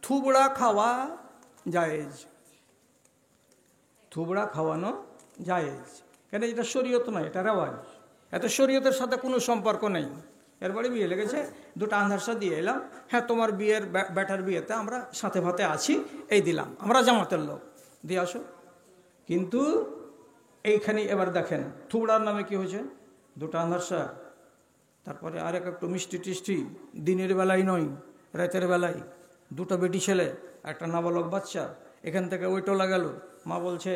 থুবড়া খাওয়া জায়েজ, থুবড়া খাওয়ানো জায়েজ। কেন? এটা শরীয়ত নয়, এটা রেওয়াজ। এত শরীয়তের সাথে কোনো সম্পর্ক নেই। এরপরে বিয়ে লেগেছে, দুটো আন্ধারসা দিয়ে এলাম, হ্যাঁ তোমার বিয়ের ব্যাটার বিয়েতে আমরা সাথে ভাতে আছি, এই দিলাম, আমরা জামাতের লোক, দিয়ে আসো। কিন্তু এইখানে এবার দেখেন থুবড়ার নামে কি হয়েছে, দুটো আন্ধারসা, তারপরে আরেক একটু মিষ্টি টিষ্টি, দিনের বেলায় নয় রাতের বেলায়, দুটো বেটি ছেলে, একটা নাবালক বাচ্চা। এখান থেকে ওই টোলা গেল, মা বলছে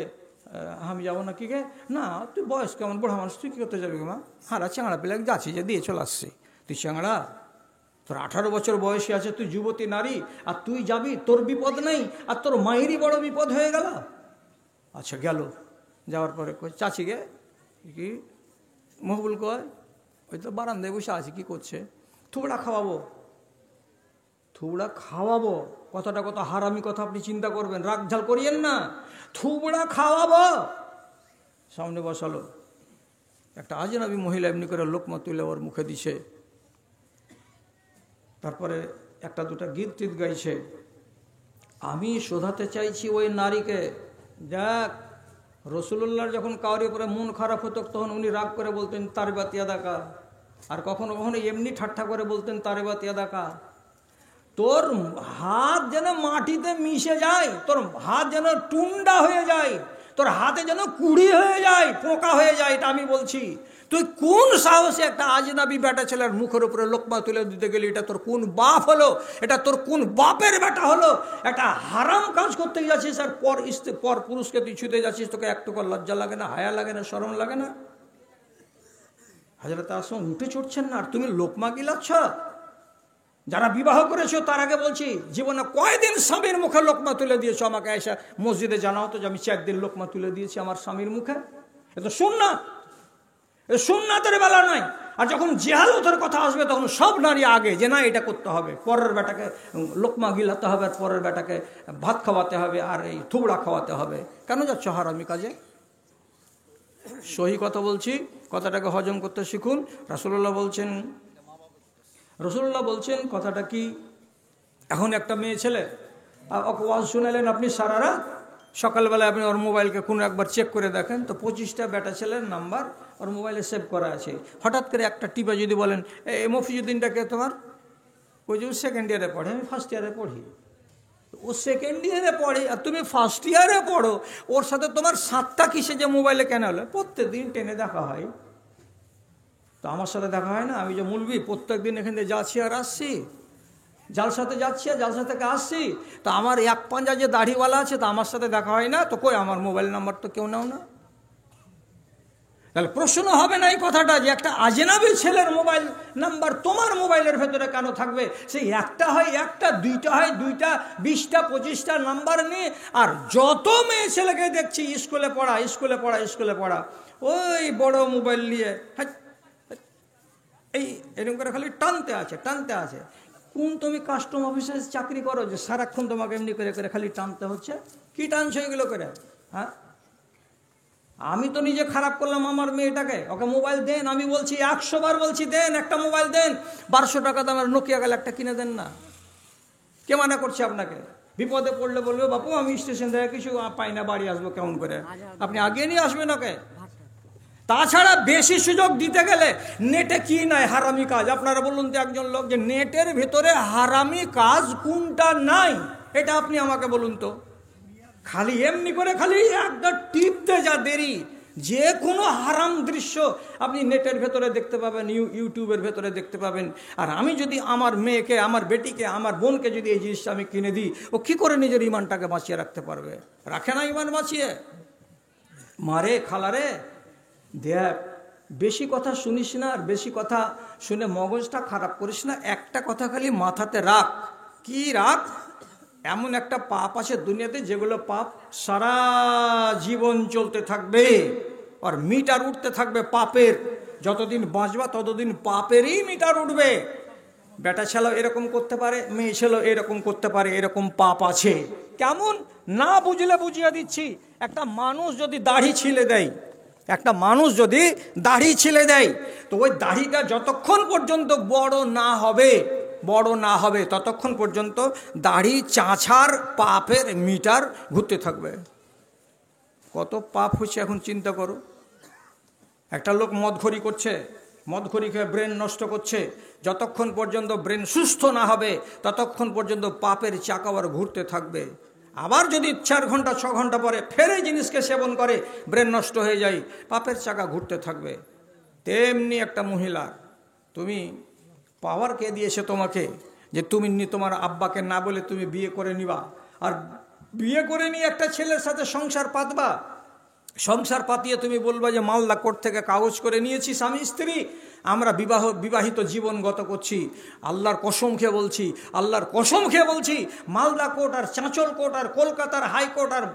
আমি যাবো না। কি গে? না তুই বয়স কেমন, বুড়া মানুষ, তুই কী করতে যাবি মা? হারা চ্যাংড়া পেলে যাচ্ছি, যে দিয়ে চলে আসছি। তুই চ্যাংড়া, তোর 18 বছর বয়সী আছে, তুই যুবতী নারী, আর তুই যাবি, তোর বিপদ নেই, আর তোর মায়েরই বড় বিপদ হয়ে গেল। আচ্ছা গেল, যাওয়ার পরে কই চাচি গে, কি মহবুল কয়, ওই তো বারান্দায় বসে আছে, কি করছে? থুবড়া খাওয়াবো, থুবড়া খাওয়াবো। কথাটা কত হারামি কথা, আপনি চিন্তা করবেন, রাগ ঝাল করিয়েন না। থুবড়া খাওয়াবো, সামনে বসালো একটা আজনবী মহিলা, এমনি করে লোকমা তুলে ওর মুখে দিছে। তারপরে একটা দুটা গীত টিত গাইছে। আমি শোধাতে চাইছি ওই নারীকে, দেখ রসুল্লাহর যখন কাউরি উপরে মন খারাপ হতো তখন উনি রাগ করে বলতেন তারে বাতিয়া দাকা, আর কখনো কখনো এমনি ঠাট্টা করে বলতেন তারে বাতিয়া দাকা। তোর হাত যেন মাটিতে মিশে যায়, তোর হাত যেন টুন্ডা হয়ে যায়, তোর হাতে যেন কুড়ি হয়ে যায়, পোকা হয়ে যায়, এটা আমি বলছি। তুই কোন সাহসে একটা আজনাবি বেটা ছেলের মুখের উপরে লোকমা তুলে দিতে গেলি? এটা তোর কোন বাপ হলো? এটা তোর কোন বাপের বেটা হলো? একটা হারাম কাজ করতে যাচ্ছিস, আর পর পুরুষকে তুই ছুঁতে যাচ্ছিস, তোকে একটু লজ্জা লাগে না, হায়া লাগে না, শরম লাগে না? হযরত আসম উঠে চড়ছেন না, আর তুমি লোকমা গিলাচ্ছ। যারা বিবাহ করেছো তার আগে বলছি, জীবনে কয়দিন স্বামীর মুখে লোকমা তুলে দিয়েছো? আমাকে এসে মসজিদে জানাও তো যে আমি 4 দিন লোকমা তুলে দিয়েছি আমার স্বামীর মুখে। এ তো সুন্নাত, এ সুন্নাতের বেলা নয়। আর যখন জিহালতের কথা আসবে তখন সব নারী আগে, যে না এটা করতে হবে, পরের বেটাকে লোকমা গিলাতে হবে, আর পরের বেটাকে ভাত খাওয়াতে হবে, আর এই থুবড়া খাওয়াতে হবে। কেন যাচ্ছ হারামি কাজে? সহি কথা বলছি, কথাটাকে হজম করতে শিখুন। রাসূলুল্লাহ বলছেন কথাটা কি, এখন একটা মেয়ে ছেলে ওকে ওয়াজ শুনালেন আপনি সারা রাত, সকালবেলায় আপনি ওর মোবাইলকে কোনো একবার চেক করে দেখেন তো 25টা বেটা ছেলের নাম্বার ওর মোবাইলে সেভ করা আছে। হঠাৎ করে একটা টিপে যদি বলেন এই মফিজুদ্দিনটাকে তোমার, ওই যে সেকেন্ড ইয়ারে পড়ে, আমি ফার্স্ট ইয়ারে পড়ি, ও সেকেন্ড ইয়ারে পড়ে আর তুমি ফার্স্ট ইয়ারে পড়ো, ওর সাথে তোমার 7টা কিসে যে মোবাইলে কেন হলো? প্রত্যেক দিন টেনে দেখা হয়। তো আমার সাথে দেখা হয় না? আমি যে মুলবি, প্রত্যেক দিন এখান থেকে যাচ্ছি আর আসছি, জালসাতে যাচ্ছি আর জালসা থেকে আসছি, তো আমার এক পাঞ্জা যে দাড়িওয়ালা আছে তা আমার সাথে দেখা হয় না, তো কই আমার মোবাইল নাম্বার তো কেউ নাও না। তাহলে প্রশ্ন হবে না এই কথাটা যে একটা আজনাবী ছেলের মোবাইল নাম্বার তোমার মোবাইলের ভেতরে কেন থাকবে? সেই একটা হয় একটা, দুইটা হয় দুইটা, 20টা 25টা নাম্বার নিয়ে, আর যত মেয়ে ছেলেকে দেখছি স্কুলে পড়া ওই বড় মোবাইল নিয়ে এই এরকম করে খালি টানতে আছে। কোন তুমি কাস্টম অফিসে চাকরি করো যে সারাক্ষণ তোমাকে এমনি করে করে খালি টানতে হচ্ছে? কি টানছো এগুলো করে? হ্যাঁ, আমি তো নিজে খারাপ করলাম আমার মেয়েটাকে, ওকে মোবাইল দেন, আমি বলছি 100 বার বলছি দেন, একটা মোবাইল দেন, 1200 টাকা দামের নোকিয়া গেলে একটা কিনে দেন না। কে মানা করছে আপনাকে? বিপদে পড়লে বলবে বাপু আমি স্টেশন থেকে কিছু পাই না, বাড়ি আসবো কেমন করে? আপনি আগে নিয়ে আসবেন ওকে। তাছাড়া বেশি সুযোগ দিতে গেলে নেটে কি নাই হারামি কাজ? আপনারা বলুন তো একজন লোক যে নেটের ভেতরে হারামি কাজ কোনটা নাই, এটা আপনি আমাকে বলুন তো। খালি এমনি করে খালি একটা টিপতে যা দেরি, যে কোনো হারাম দৃশ্য আপনি নেটের ভেতরে দেখতে পাবেন, ইউটিউবের ভেতরে দেখতে পাবেন। আর আমি যদি আমার মেয়েকে, আমার বেটিকে, আমার বোনকে যদি এই জিনিসটা আমি কিনে দিই, ও কি করে নিজের ইমানটাকে বাঁচিয়ে রাখতে পারবে? রাখে না ইমান বাঁচিয়ে। মারে খালারে দেখ, বেশি কথা শুনিস না, আর বেশি কথা শুনে মগজটা খারাপ করিস না। একটা কথা খালি মাথাতে রাখ। কি রাখ? এমন একটা পাপ আছে দুনিয়াতে যেগুলো পাপ সারা জীবন চলতে থাকবে, আর মিটার উঠতে থাকবে পাপের। যতদিন বাঁচবা ততদিন পাপেরই মিটার উঠবে। বেটা ছেলেও এরকম করতে পারে, মেয়ে ছেলেও এরকম করতে পারে, এরকম পাপ আছে। কেমন না বুঝলে বুঝিয়ে দিচ্ছি। একটা মানুষ যদি দাড়ি ছিলে দেয়, তো ওই দাড়িটা যতক্ষণ পর্যন্ত বড় না হবে বড় না হবে ততক্ষণ পর্যন্ত দাড়ি চাঁছার পাপের মিটার ঘুরতে থাকবে। কত পাপ হচ্ছে এখন চিন্তা করো। একটা লোক মদখড়ি করছে, মদখড়ি খেয়ে ব্রেন নষ্ট করছে, যতক্ষণ পর্যন্ত ব্রেন সুস্থ না হবে ততক্ষণ পর্যন্ত পাপের চাকা আবার ঘুরতে থাকবে। আবার যদি 4 ঘন্টা 6 ঘন্টা পরে ফের এই জিনিসকে সেবন করে ব্রেন নষ্ট হয়ে যায়, পাপের চাকা ঘুরতে থাকবে। তেমনি একটা মহিলা, তুমি পাওয়ার কে দিয়েছে তোমাকে যে তুমি তোমার আব্বাকে না বলে তুমি বিয়ে করে নিবা, আর বিয়ে করে নিয়ে একটা ছেলের সাথে সংসার পাতবা। সংসার পাতিয়ে তুমি বলবা যে মালদা কোর্ট থেকে কাগজ করে নিয়েছি স্বামী স্ত্রী, আমরা বিবাহিত জীবন গত করছি। আল্লাহর কসম খেয়ে বলছি, আল্লাহর কসম খেয়ে বলছি, মালদা কোর্ট আর চাঁচল কোর্ট আর কলকাতার হাইকোর্ট আর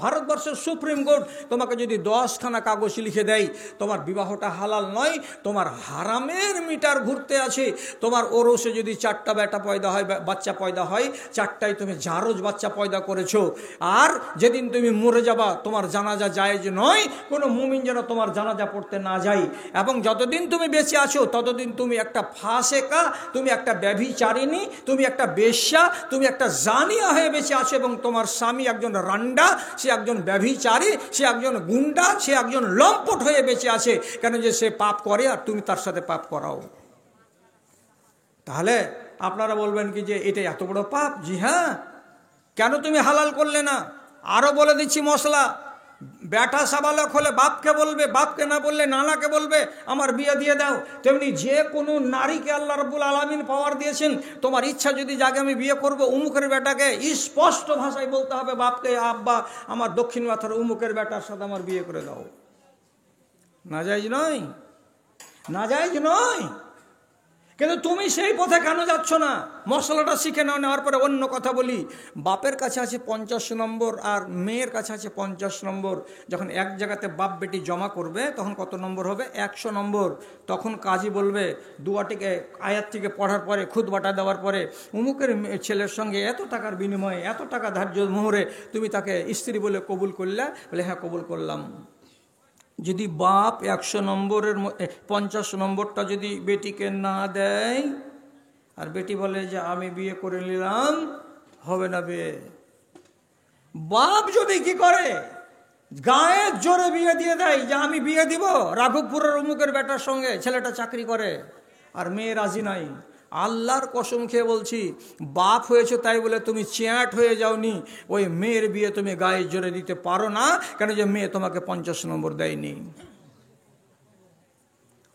ভারতবর্ষের সুপ্রিম কোর্ট তোমাকে যদি 10খানা কাগজ লিখে দেয় তোমার বিবাহটা হালাল নয়, তোমার হারামের মিটার ঘুরতে আছে। তোমার ওরসে যদি 4টা বেটা পয়দা হয়, বাচ্চা পয়দা হয়, 4টাই তুমি জারজ বাচ্চা পয়দা করেছো। আর যেদিন তুমি মরে যাবা তোমার জানাজা জায়েজ নয়, কোনো মুমিন যেন তোমার জানাজা পড়তে না যায়। এবং যতদিন তুমি বেঁচে আছো ততদিন তুমি একটা ফাসেকা, তুমি একটা ব্যভিচারিণী, তুমি একটা বেশ্যা, তুমি একটা জানিয়া হয়ে বেঁচে আছো। এবং তোমার স্বামী একজন রান্ডা, সে একজন ব্যভিচারী, সে একজন গুন্ডা, সে একজন লম্পট হয়ে বেঁচে আছে। কেন যে সে পাপ করে আর তুমি তার সাথে পাপ করাও। তাহলে আপনারা বলবেন কি যে এটা এত বড় পাপ? জি হ্যাঁ। কেন তুমি হালাল করলে না? আরো বলে দিচ্ছি মশলা। বেটা সাবালক হলে বাপকে বলবে, বাপকে না বললে নানাকে বলবে আমার বিয়ে দিয়ে দাও। তেমনি যে কোনো নারীকে আল্লাহ রাব্বুল আলামিন পাওয়ার দিয়েছেন, তোমার ইচ্ছা যদি জাগে আমি বিয়ে করব উমুকের বেটাকে, স্পষ্ট ভাষায় বলতে হবে বাপকে, আব্বা আমার দক্ষিণ মাথার উমুকের বেটার সাথে আমার বিয়ে করে দাও। নাজায়েজ নয়, নাজায়েজ নয়। কিন্তু তুমি সেই পথে কেন যাচ্ছ না? মশলাটা শিখে নাও, নেওয়ার পরে অন্য কথা বলি। বাপের কাছে আছে 50 নম্বর আর মেয়ের কাছে আছে 50 নম্বর। যখন এক জায়গাতে বাপ বেটি জমা করবে তখন কত নম্বর হবে? 100 নম্বর। তখন কাজী বলবে দুয়াটিকে আয়াত থেকে পড়ার পরে, খুতবাটা দেওয়ার পরে, উমুকের ছেলের সঙ্গে এত টাকার বিনিময়ে, এত টাকা ধার্য মোহরে তুমি তাকে স্ত্রী বলে কবুল করলে? বলে হ্যাঁ কবুল করলাম। যদি বাপ 100 নম্বরের 50 নম্বরটা যদি বেটিকে না দেয় আর বেটি বলে যে আমি বিয়ে করে নিলাম, হবে না বিয়ে। বাপ যদি কি করে গায়ের জোরে বিয়ে দিয়ে দেয় যে আমি বিয়ে দিব রাঘবপুরের অমুকের বেটার সঙ্গে, ছেলেটা চাকরি করে, আর মেয়ে রাজি নাই, আল্লাহর কসম খেয়ে বলছি, বাপ হয়েছে তাই বলে তুমি চ্যাট হয়ে যাওনি। ওই মেয়ের বিয়ে তুমি গায়ের জোরে দিতে পারো না, কেন যে মেয়ে তোমাকে 50 নম্বর দেয়নি।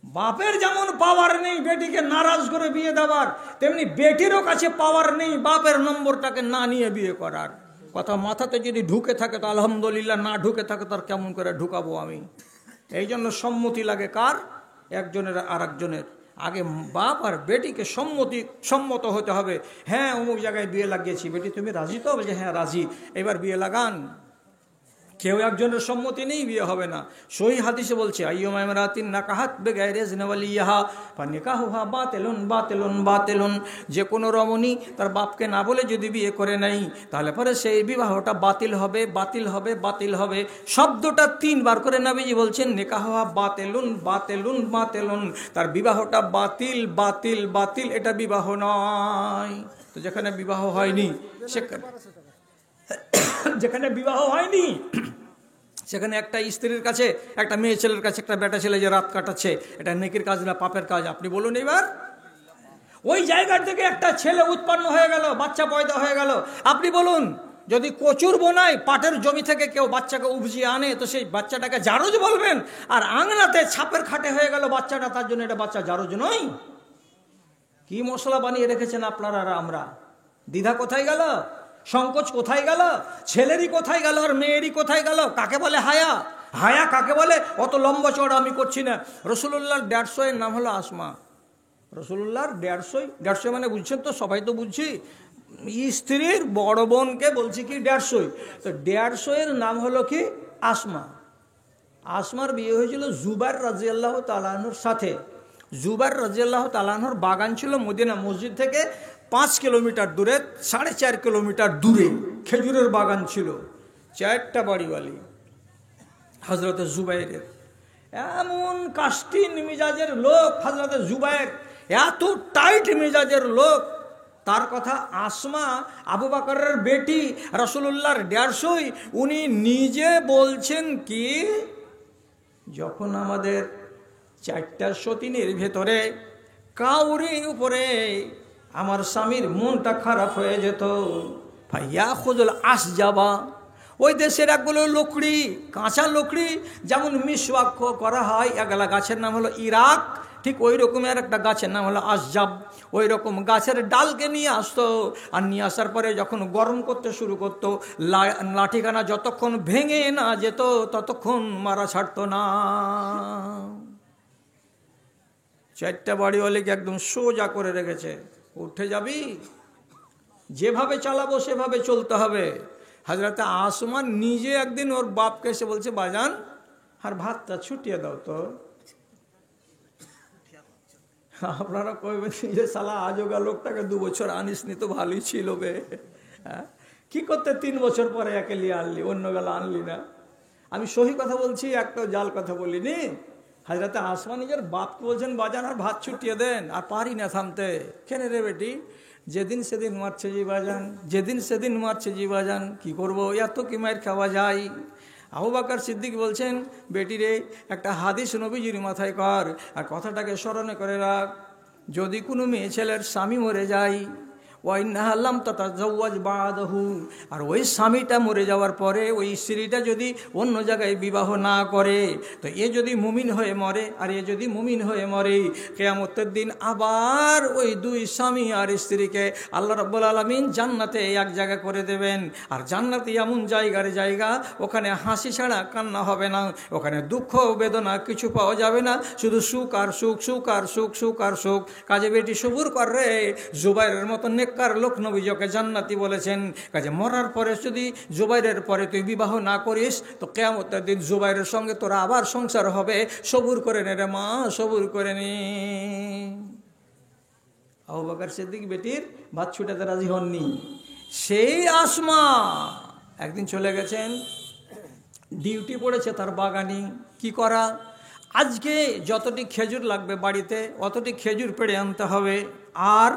বাপের যেমন পাওয়ার নেই বেটিকে নারাজ করে বিয়ে দেওয়ার, তেমনি বেটিরও কাছে পাওয়ার নেই বাপের নম্বরটাকে না নিয়ে বিয়ে করার। কথা মাথাতে যদি ঢুকে থাকে তো আলহামদুলিল্লাহ, না ঢুকে থাকে তার কেমন করে ঢুকাবো আমি। এই জন্য সম্মতি লাগে কার? একজনের আর একজনের। আগে বাপ আর বেটিকে সম্মত হতে হবে। হ্যাঁ অমুক জায়গায় বিয়ে লাগিয়েছি, বেটি তুমি রাজি তো? বলছে হ্যাঁ রাজি, এবার বিয়ে লাগান। কেউ একজনের সম্মতি নেই, বিয়ে হবে না। সহি হাদিসে বলছে আইয়ুমা ইমরাতিন নাকাহাত বিগাইরি ইজনি ওয়ালিয়্যাহা ফানিকাহুহা বাতিলুন বাতিলুন বাতিলুন। যে কোনো রমণী তার বাপকে না বলে যদি বিয়ে করে নেয় তাহলে পরে সেই বিবাহটা বাতিল হবে, বাতিল হবে, বাতিল হবে। শব্দটা 3 বার করে নবীজি বলছেন নিকাহুহা বাতিলুন বাতিলুন বাতিলুন। তার বিবাহটা বাতিল বাতিল বাতিল, এটা বিবাহ নয়। তো যেখানে বিবাহ হয়নি যেখানে বিবাহ হয়নি সেখানে একটা স্ত্রীর কাছে, একটা মেয়ে ছেলের কাছে একটা বেটা ছেলে যে রাত কাটাচ্ছে, এটা নেকির কাজ না পাপের কাজ? আপনি বলুন। এবার ওই জায়গার থেকে একটা ছেলে উৎপন্ন হয়ে গেল, বাচ্চা পয়দা হয়ে গেল, আপনি বলুন যদি কচুর বোনায় পাটের জমি থেকে কেউ বাচ্চাকে উপজিয়ে আনে তো সেই বাচ্চাটাকে জারজ বলবেন? আর আংলাতে ছাপের খাটে হয়ে গেল বাচ্চাটা, তার জন্য এটা বাচ্চা জারজ নয়? কি মশলা বানিয়ে রেখেছেন আপনারা আর আমরা? দ্বিধা কোথায় গেল? সংকোচ কোথায় গেল? ছেলেরই কোথায় গেল আর মেয়েরই কোথায় গেল? কাকে বলে হায়া? হায়া কাকে বলে? অত লম্বা চড়া আমি করছি না। রসুল্লাহর 150 এর নাম হলো আসমা। রসুল্লাহর 150 মানে বুঝছেন তো? সবাই তো বুঝছি। স্ত্রীর বড় বোনকে বলছি কি 150, তো 150 এর নাম হলো কি আসমা। আসমার বিয়ে হয়েছিল জুবাইর রাদিয়াল্লাহু তাআলা আনহুর সাথে। জুবাইর রাদিয়াল্লাহু তাআলা আনহুর বাগান ছিল মদিনা মসজিদ থেকে 5 কিলোমিটার দূরে, 4.5 কিলোমিটার দূরে খেজুরের বাগান ছিল। 4টা বাড়িওয়ালি হযরতে জুবাইরের। এমন কাস্টিন মিজাজের লোক হযরতে জুবাইর, এত টাইট মিজাজের লোক। তার কথা আসমা আবু বকরের বেটি, রাসূলুল্লাহর 150, উনি নিজে বলছেন কি, যখন আমাদের 4টা সতীনের ভেতরে কাউরি উপরে আমার স্বামীর মনটা খারাপ হয়ে যেত, ভাইয়া খুজুল আস যাবা, ওই দেশের একগুলো লকড়ি, কাঁচা লকড়ি, যেমন মিসওয়াক করা হয়, একলা গাছের নাম হলো ইরাক, ঠিক ওই রকমের একটা গাছের নাম হলো আসজাব। ওই রকম গাছের ডালকে নিয়ে আসতো, আর নিয়ে আসার পরে যখন গরম করতে শুরু করতো, লাঠিখানা যতক্ষণ ভেঙে না যেত ততক্ষণ মারা ছাড়তো না। 4টা বাড়িওয়ালিকে একদম সোজা করে রেখেছে, উঠে যাবি, যেভাবে চালাবো সেভাবে চলতে হবে। হযরতে আসমা নিজে একদিন ওর বাপকে এসে বলছে, বাজান আর ভাতটা ছুটিয়ে দাও তো। আপনারা কইবেন যে শালা আজোগা লোকটাকে 2 বছর আনিসনি তো ভালোই ছিল বে, কি করতে 3 বছর পরে একে লিয়ে আনলি, অন্য বেলা আনলি না। আমি সহি কথা বলছি, একটা জাল কথা বলিনি। হযরতে আসমা নিজের বাপকে বলছেন, বাজান আর ভাত ছুটিয়ে দেন, আর পারি না থামতে। কেন রে বেটি? যেদিন সেদিন মারছে জি বাজান, যেদিন সেদিন মারছে জি বাজান, কি করবো, এত কি মায়ের খাওয়া যায়। আবু বকর সিদ্দিক বলছেন, বেটি রে, একটা হাদিস নবীজির মাথায় কর, আর কথাটাকে স্মরণে করে রাখ, যদি কোনো মেয়ে ছেলের স্বামী মরে যায়, ওয়াইন্নাহাল্লাম তাতাজাওয়াজ বাদাহু, আর ওই স্বামীটা মরে যাওয়ার পরে ওই স্ত্রীটা যদি অন্য জায়গায় বিবাহ না করে, তো এ যদি মুমিন হয়ে মরে আর এ যদি মুমিন হয়ে মরে, কিয়ামতের দিন আবার ওই 2 স্বামী আর স্ত্রীকে আল্লাহ রাব্বুল আলামিন জান্নাতে এক জায়গা করে দেবেন। আর জান্নাতে এমন জায়গার জায়গা, ওখানে হাসি ছাড়া কান্না হবে না, ওখানে দুঃখ বেদনা কিছু পাওয়া যাবে না, শুধু সুখ আর সুখ, সুখ আর সুখ, সুখ আর সুখ। কাজে বেটি সবুর কর রে, জুবাইরের মতো নেককার লোক নবীকে জান্নাতি বলেছেন। কাজে মরার পরে যদি জুবাইরের পরে তুই বিবাহ না করিস, তো কিয়ামতের দিন জুবাইরের সঙ্গে তোরা আবার সংসার হবে। সবুর করে নে রে মা, সবুর করে নে। আবু বকর সিদ্দিক বেটির ভাত ছুটাতে রাজি হননি। সেই আসমা একদিন চলে গেছেন, ডিউটি পড়েছে তার বাগানি। কি করা, আজকে যতটি খেজুর লাগবে বাড়িতে অতটি খেজুর পেড়ে আনতে হবে, আর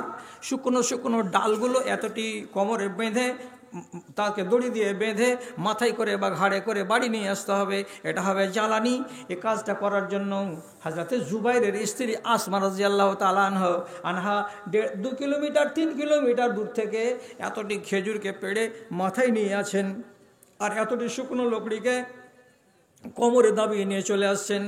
শুকনো শুকনো ডালগুলো এতটি কোমরে বেঁধে, তাকে দড়ি দিয়ে বেঁধে মাথায় করে বা ঘাড়ে করে বাড়ি নিয়ে আসতে হবে, এটা হবে জ্বালানি। এই কাজটা করার জন্য হযরতে জুবাইরের স্ত্রী আসমা রাদিয়াল্লাহু তাআলা আনহা 2 কিলোমিটার 3 কিলোমিটার দূর থেকে এতটি খেজুরকে পেড়ে মাথায় নিয়ে আছেন, আর এতটি শুকনো লকড়িকে কোমরে দাবিয়ে নিয়ে চলে আসছেন।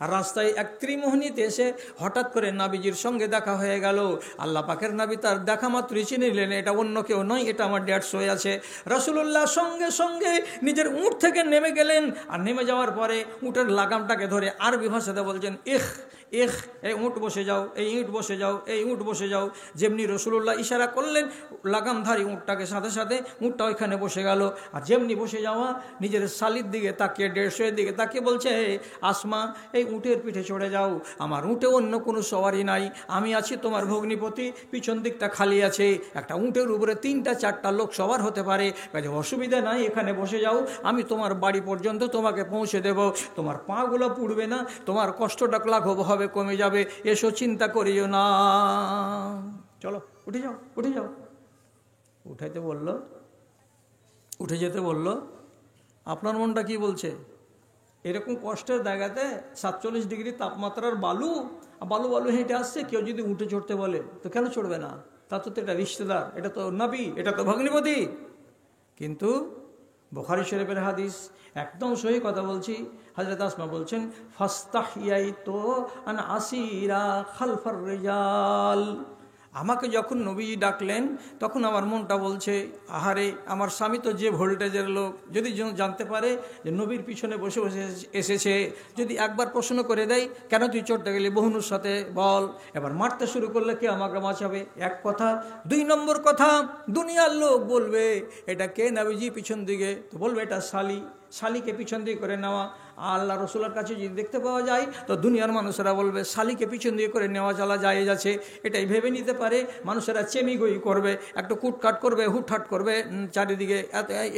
আর রাস্তায় এক ত্রিমোহনীতে এসে হঠাৎ করে নাবিজির সঙ্গে দেখা হয়ে গেল। আল্লাহ পাকের নবী তার দেখা মাত্রই চিনে নিলেন, এটা অন্য কেউ নয়, এটা আমার ড্যাড হয়ে আছে। রাসূলুল্লাহ সঙ্গে সঙ্গে নিজের উট থেকে নেমে গেলেন, আর নেমে যাওয়ার পরে উটের লাগামটাকে ধরে আরবি ভাষাতে বলছেন, ইখ ইখ, এই উট বসে যাও, এই ইট বসে যাও, এই উট বসে যাও। যেমনি রাসূলুল্লাহ ইশারা করলেন, লাগামধারী উটটাকে সাথে সাথে উটটা ওইখানে বসে গেল। আর যেমনি বসে যাওয়া, নিজের শালির দিকে তাকিয়ে, 150 দিকে তাকিয়ে বলছে, আসমা এই উটের পিঠে চড়ে যাও, আমার উটে অন্য কোনো সওয়ারি নাই, আমি আছি তোমার ভগ্নিপতি, পিছন দিকটা খালি আছে, একটা উটের উপরে 3-4টা লোক সবার হতে পারে, কাজে অসুবিধা নাই, এখানে বসে যাও, আমি তোমার বাড়ি পর্যন্ত তোমাকে পৌঁছে দেব, তোমার পাগুলো পুড়বে না, তোমার কষ্টটা লাঘব হবে, কমে যাবে, এসো চিন্তা করিও না, চলো উঠে যাও, উঠে যাও। উঠাইতে বলল, উঠে যেতে বলল। আপনার মনটা কি বলছে? এরকম কষ্টের জায়গাতে 47 ডিগ্রি তাপমাত্রার বালু বালু বালু হেঁটে আসছে, কেউ যদি উঠে চড়তে বলে তো কেন চড়বে না? তা তো এটা রিশতেদার, এটা তো নবী, এটা তো ভগ্নিপতি। কিন্তু বুখারী শরীফের হাদিস, একদম সহি কথা বলছি, হযরত আসমা বলছেন, ফাস্তাহিয়াইতু আন আসিরা খালফার রিজাল। আমাকে যখন নবী ডাকলেন তখন আমার মনটা বলছে, আহারে আমার স্বামী তো যে ভোল্টেজের লোক, যদি জানতে পারে যে নবীর পিছনে বসে বসে এসেছে, যদি একবার প্রশ্ন করে দেয়, কেন তুই চড়তে গেলি বহুনুর সাথে বল, এবার মারতে শুরু করলে কে আমাকে বাঁচাবে? এক কথা। 2 নম্বর কথা, দুনিয়ার লোক বলবে এটা কে নবীজি পিছন দিকে, তো বলবে এটা শালি, শালিকে পিছন দিয়ে করে নেওয়া। আল্লাহ রসুলের কাছে যদি দেখতে পাওয়া যায় তো দুনিয়ার মানুষেরা বলবে শালিকে পিছন দিয়ে করে নেওয়া চলা যায় যাচ্ছে, এটাই ভেবে নিতে পারে। মানুষেরা চেমিগই করবে, একটু কুটকাট করবে, হুটহাট করবে, চারিদিকে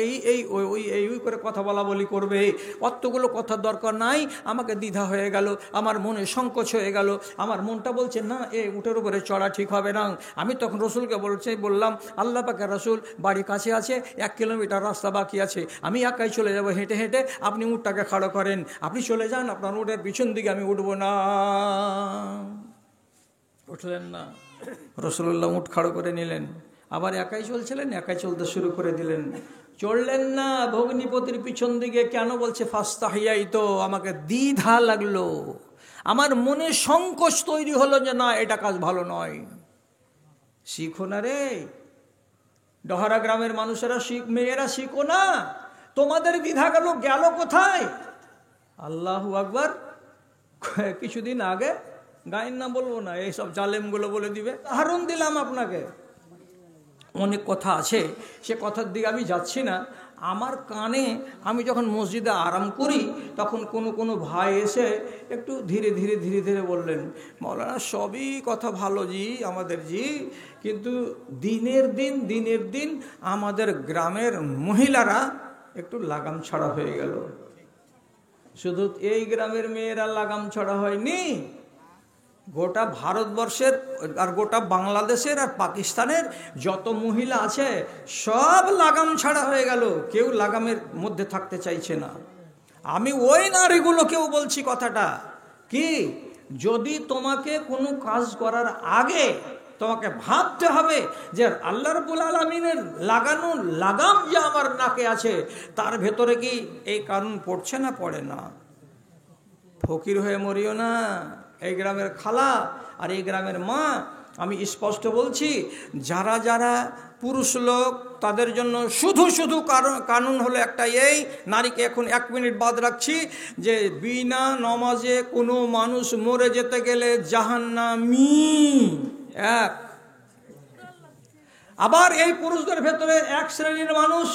এই এই ওই এই ওই করে কথা বলা বলি করবে। অতগুলো কথার দরকার নাই। আমাকে দ্বিধা হয়ে গেল, আমার মনে সংকোচ হয়ে গেল, আমার মনটা বলছে না এই উটের উপরে চড়া ঠিক হবে না। আমি তখন রসুলকে বললাম, আল্লাহ পাকের রসুল বাড়ি কাছে আছে, 1 কিলোমিটার রাস্তা বাকি আছে, আমি একাই চলে যাব হেঁটে হেঁটে, আপনি উটটাকে খাড়ো করেন, আপনি চলে যান, আপনার উটের পিছন দিকে আমি উঠবো না। উঠলেন না। রসুল্লাহ উট খাড়ো করে নিলেন, আবার একাই চলছিলেন, একাই চলতে শুরু করে দিলেন। চললেন না ভগ্নিপতির পিছন দিকে। কেন বলছে ফাস্তাহিয়াই, তো আমাকে দ্বিধা লাগলো, আমার মনে সংকোচ তৈরি হলো যে না এটা কাজ ভালো নয়। শিখো না রে, ডহারা গ্রামের মানুষেরা মেয়েরা শিখো না, তোমাদের দ্বিধা গেল কোথায়? আল্লাহু আকবার। কিছুদিন আগে, গায়ের নাম বলবো না, এইসব জালেমগুলো বলে দিবে, উদাহরণ দিলাম আপনাকে। অনেক কথা আছে, সে কথার দিকে আমি যাচ্ছি না। আমার কানে আমি যখন মসজিদে আরাম করি তখন কোনো ভাই এসে একটু ধীরে ধীরে ধীরে ধীরে বললেন, মৌলানা সবই কথা ভালো জি আমাদের জি, কিন্তু দিনের দিন আমাদের গ্রামের মহিলারা একটু লাগাম ছাড়া হয়ে গেল। শুধু এই গ্রামের মেয়েরা লাগাম ছাড়া হয়নি, গোটা ভারতবর্ষের আর গোটা বাংলাদেশের আর পাকিস্তানের যত মহিলা আছে সব লাগাম ছাড়া হয়ে গেল, কেউ লাগামের মধ্যে থাকতে চাইছে না। আমি ওই নারীগুলোকেও বলছি কথাটা কি, যদি তোমাকে কোনো কাজ করার আগে তোমাকে ভাবতে হবে যে আল্লাহ রাব্বুল আলামিনের লাগানো লাগাম যে আমার নাকে আছে তার ভেতরে কি এই কানুন পড়ছে না পড়ে না। ফকির হয়ে মরিও না। এই গ্রামের খালা আর এই গ্রামের মা, আমি স্পষ্ট বলছি, যারা যারা পুরুষ লোক তাদের জন্য শুধু কানুন হলো একটা, এই নারীকে এখন 1 মিনিট বাদ রাখছি, যে বিনা নমাজে কোনো মানুষ মরে যেতে গেলে জাহান্নামী। এক। আবার এই পুরুষদের ভেতরে এক শ্রেণীর মানুষ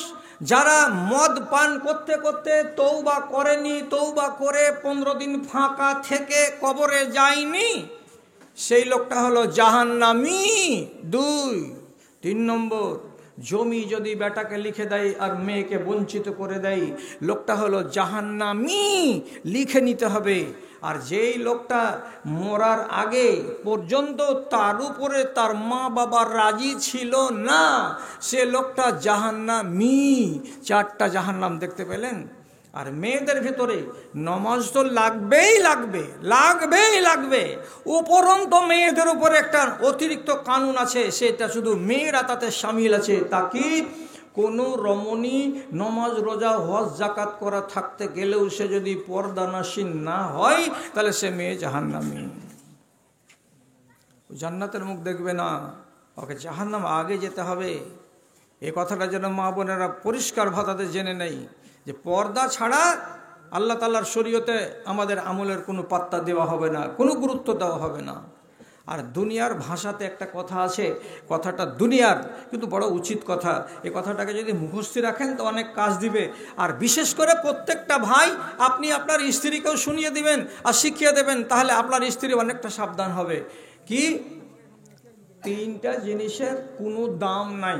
যারা মদ পান করতে করতে তওবা করেনি, তওবা করে 15 দিন ফাঁকা থেকে কবরে যায়নি, সেই লোকটা হলো জাহান্নামী। 2। 3 নম্বর, জমি যদি বেটাকে লিখে দেয় আর মেয়েকে বঞ্চিত করে দেয়, লোকটা হলো জাহান্নামী, লিখে নিতে হবে। আর যেই লোকটা মরার আগে পর্যন্ত তার উপরে তার মা বাবা রাজি ছিল না, সে লোকটা জাহান্নামী। 4টা জাহান্নাম দেখতে পেলেন। আর মেয়েদের ভেতরে নমাজ তো লাগবেই। উপরন্ত মেয়েদের উপরে একটা অতিরিক্ত কানুন আছে, সেটা শুধু মেয়েরা তাতে সামিল আছে। তা কি, কোনো রমণী নমাজ রোজা হজ জাকাত করা থাকতে গেলেও সে যদি পর্দানাসীন না হয় তাহলে সে মেয়ে জাহান্নামী, জান্নাতের মুখ দেখবে না, ওকে জাহান্নাম আগে যেতে হবে। এই কথাটা যেন মা বোনেরা পরিষ্কার ভাবে জেনে নেই যে পর্দা ছাড়া আল্লাহ তাআলার শরীয়তে আমাদের আমলের কোনো পাত্তা দেওয়া হবে না, কোনো গুরুত্ব দেওয়া হবে না। আর দুনিয়ার ভাষাতে একটা কথা আছে, কথাটা দুনিয়ার কিন্তু বড় উচিত কথা। এই কথাটাকে যদি মুখস্থ রাখেন তো অনেক কাজ দিবে। আর বিশেষ করে প্রত্যেকটা ভাই আপনি আপনার স্ত্রীকেও শুনিয়ে দিবেন আর শিখিয়ে দেবেন, তাহলে আপনার স্ত্রী অনেকটা সাবধান হবে। কি, 3টা জিনিসের কোনো দাম নাই,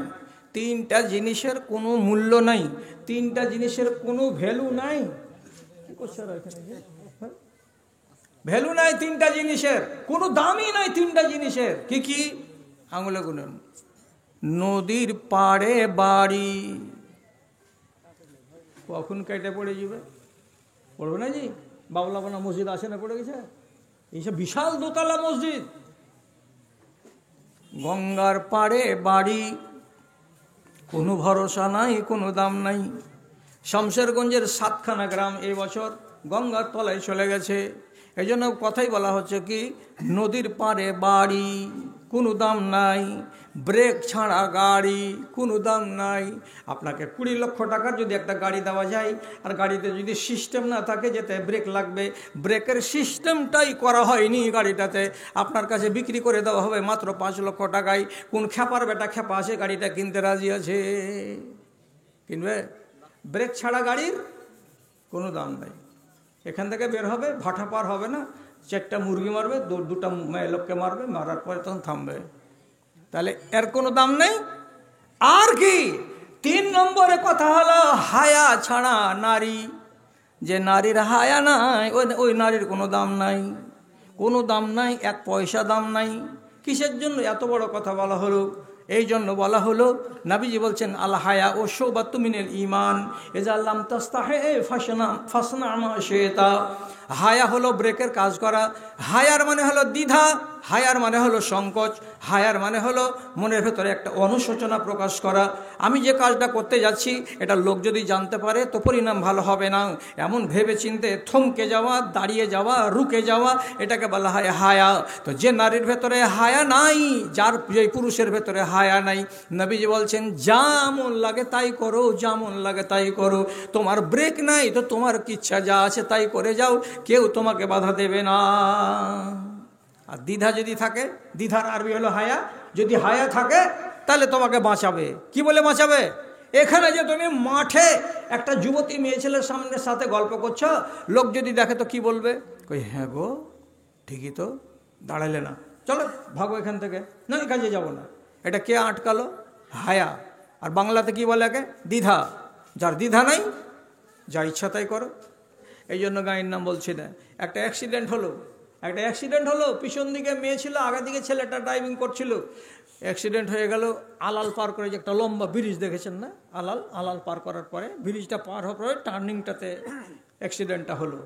3টা জিনিসের কোনো মূল্য নাই, 3টা জিনিসের কোনো ভ্যালু নাই। ভ্যালু নাই 3টা জিনিসের, কোনো দামই নাই 3টা জিনিসের। কি আঙুলে গুনুন। নদীর পাড়ে বাড়ি, কখন কেটে পড়ে যাবে, পড়বে না জি? বাবলাবানা মসজিদ আসে না, পড়ে গেছে, এইসব বিশাল দোতলা মসজিদ। গঙ্গার পাড়ে বাড়ি, কোনো ভরসা নাই, কোনো দাম নাই। শামশেরগঞ্জের 7খানা গ্রাম এই বছর গঙ্গার তলায় চলে গেছে। এই জন্য কথাই বলা হচ্ছে কি, নদীর পাড়ে বাড়ি, কোনো দাম নাই। ব্রেক ছাড়া গাড়ি, কোনো দাম নাই। আপনাকে 20 লক্ষ টাকার যদি একটা গাড়ি দেওয়া যায় আর গাড়িতে যদি সিস্টেম না থাকে যেতে ব্রেক লাগবে, ব্রেকের সিস্টেমটাই করা হয়নি গাড়িটাতে, আপনার কাছে বিক্রি করে দেওয়া হবে মাত্র 5 লক্ষ টাকায়। কোন খেপার বেটা খেপা আছে গাড়িটা কিনতে রাজি আছে? কিনবে? ব্রেক ছাড়া গাড়ির কোনো দাম নাই। এখান থেকে বের হবে, ভাটা পার হবে না, 4টা মুরগি মারবে, 2টা মেয়ে লোককে মারবে, মারার পরে তখন থামবে। তাহলে এর কোনো দাম নেই। আর কি 3 নম্বরে কথা হলো হায়া ছাড়া নারী। যে নারীর হায়া নাই ওই নারীর কোনো দাম নাই, কোনো দাম নাই, 1 পয়সা দাম নাই। কিসের জন্য এত বড় কথা বলা হলো? এই জন্য বলা হলো, নবীজি বলছেন আল হায়া ও শুবাতু মিনাল ঈমান ইযা লাম তাস্তাহি ফাসনা মা শিতা। হায়া হলো ব্রেকের কাজ করা। হায়ার মানে হলো দ্বিধা, হায়ার মানে হলো সংকোচ, হায়ার মানে হলো মনের ভেতরে একটা অনুশোচনা প্রকাশ করা। আমি যে কাজটা করতে যাচ্ছি এটা লোক যদি জানতে পারে তো পরিণাম ভালো হবে না, এমন ভেবে চিনতে থমকে যাওয়া, দাঁড়িয়ে যাওয়া, রুকে যাওয়া, এটাকে বলা হয় হায়া। তো যে নারীর ভেতরে হায়া নাই, যে পুরুষের ভেতরে হায়া নাই, নবীজি বলছেন যা মন লাগে তাই করো, যা মন লাগে তাই করো। তোমার ব্রেক নাই তো তোমার ইচ্ছা যা আছে তাই করে যাও, কেউ তোমাকে বাধা দেবে না। আর দ্বিধা যদি থাকে, দ্বিধার আরবি হলো হায়া, যদি হায়া থাকে তাহলে তোমাকে বাঁচাবে। কি বলে বাঁচাবে? এখানে যে তুমি মাঠে একটা যুবতী মেয়ে ছেলের সাথে গল্প করছো, লোক যদি দেখে তো কি বলবে? কই হ্যাঁ গো ঠিকই তো, দাঁড়ালে না, চলো ভাগো এখান থেকে, না কাজে যাব না। এটা কে আটকালো? হায়া। আর বাংলাতে কি বলে একে? দ্বিধা। যার দ্বিধা নাই যা ইচ্ছা তাই করো। এই জন্য গাঁয়ের নাম বলছি না। একটা অ্যাক্সিডেন্ট হলো, পিছন দিকে মেয়ে ছিল, আগা দিকে ছেলেটা ড্রাইভিং করছিল। অ্যাক্সিডেন্ট হয়ে গেল। আলাল পার করে যে একটা লম্বা ব্রিজ দেখেছেন না, আলাল পার করার পরে ব্রিজটা পার হওয়ার পরে টার্নিংটাতে অ্যাক্সিডেন্টটা হলো।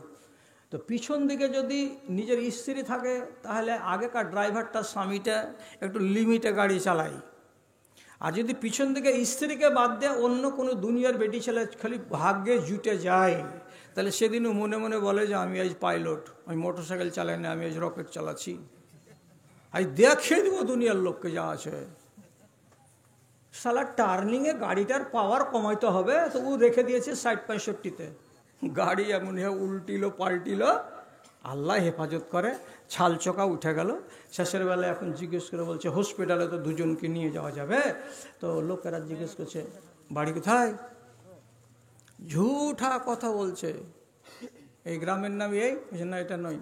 তো পিছন দিকে যদি নিজের স্ত্রী থাকে তাহলে আগেকার ড্রাইভারটা, স্বামীটা একটু লিমিটে গাড়ি চালায়। আর যদি পিছন দিকে স্ত্রীকে বাদ দেয় অন্য কোনো দুনিয়ার বেটি ছেলে খালি ভাগ্যে জুটে যায়, তাহলে সেদিনও মনে মনে বলে যে আমি আজ পাইলট, আমি মোটরসাইকেল চালাই না, আমি আজ রকেট চালাচ্ছি, আজ দেখিয়ে দেবো দুনিয়ার লোককে যা আছে। শালা টার্নিংয়ে গাড়িটার পাওয়ার কমাইতে হবে, তো ও রেখে দিয়েছে 60-65-তে। গাড়ি এমন উল্টিল পাল্টিল, আল্লাহ হেফাজত করে, ছাল চোকা উঠে গেল। শেষের বেলায় এখন জিজ্ঞেস করে বলছে হসপিটালে তো দুজনকে নিয়ে যাওয়া যাবে। তো লোকেরা জিজ্ঞেস করছে বাড়ি কোথায়? ঝুঠা কথা বলছে, এই গ্রামের নাম এই না, এটা নয়,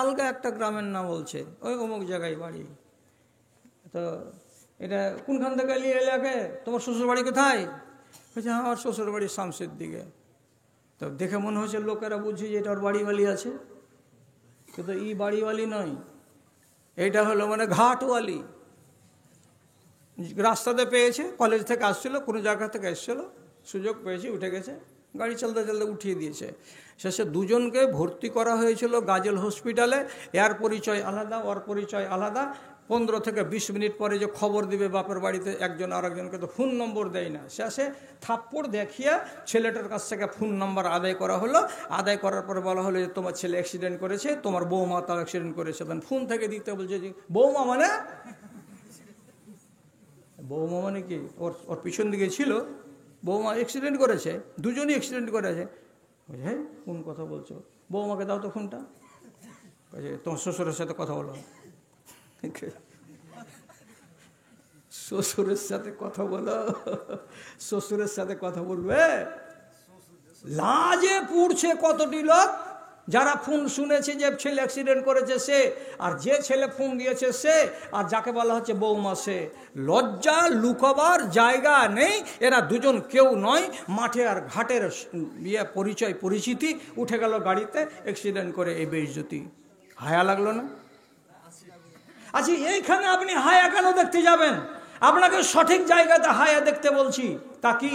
আলগা একটা গ্রামের নাম বলছে, ওই অমুক জায়গায় বাড়ি। তো এটা কোনখান থেকে নিয়ে এলাকে? তোমার শ্বশুর বাড়ি কোথায়? বলছে আমার শ্বশুর বাড়ি শামসের দিকে। তো দেখে মনে হচ্ছে লোকেরা বুঝছে যে এটা ওর বাড়িওয়ালি আছে, কিন্তু এই বাড়িওয়ালি নয়, এইটা হলো মানে ঘাটওয়ালি। রাস্তাতে পেয়েছে, কলেজ থেকে আসছিল, কোনো জায়গা থেকে এসেছিলো, সুযোগ পেয়েছে, উঠে গেছে, গাড়ি চলতে চলতে উঠিয়ে দিয়েছে। শেষে দুজনকে ভর্তি করা হয়েছিল গাজল হসপিটালে। এর পরিচয় আলাদা, ওর পরিচয় আলাদা। 15 থেকে 20 মিনিট পরে যে খবর দিবে বাপের বাড়িতে, একজন আরেকজনকে তো ফোন নম্বর দেয় না। শেষে থাপ্পড় দেখিয়ে ছেলেটার কাছ থেকে ফোন নম্বর আদায় করা হলো। আদায় করার পরে বলা হলো যে তোমার ছেলে অ্যাক্সিডেন্ট করেছে, তোমার বৌমা তাও অ্যাক্সিডেন্ট করেছে। ফোন থেকে দিতে বলছে যে বৌমা মানে কি? ওর পিছন দিকে ছিল, বৌমা অ্যাক্সিডেন্ট করেছে, দুজনই অ্যাক্সিডেন্ট করেছে। হ্যাঁ কোন কথা বলছো? বৌমাকে দাও তো ফোনটা, তোমার শ্বশুরের সাথে কথা বলো। শ্বশুরের সাথে কথা বলো, শ্বশুরের সাথে কথা বলবে? লাজে পুড়ছে কতটি লোক যারা ফোন শুনেছে যে ছেলে অ্যাক্সিডেন্ট করেছে সে, আর যে ছেলে ফোন দিয়েছে সে, আর যাকে বলা হচ্ছে বৌমা সে। লজ্জা লুকাবার জায়গা নেই। এরা দুজন কেউ নয়, মাঠে আর ঘাটের পরিচয় পরিচিতি, উঠে গেল গাড়িতে, অ্যাক্সিডেন্ট করে এই বেইজ্জতি। হায়া লাগলো না? আচ্ছা এইখানে আপনি হায়া কেন দেখতে যাবেন? আপনাকে সঠিক জায়গাতে হায়া দেখতে বলছি, তা কি?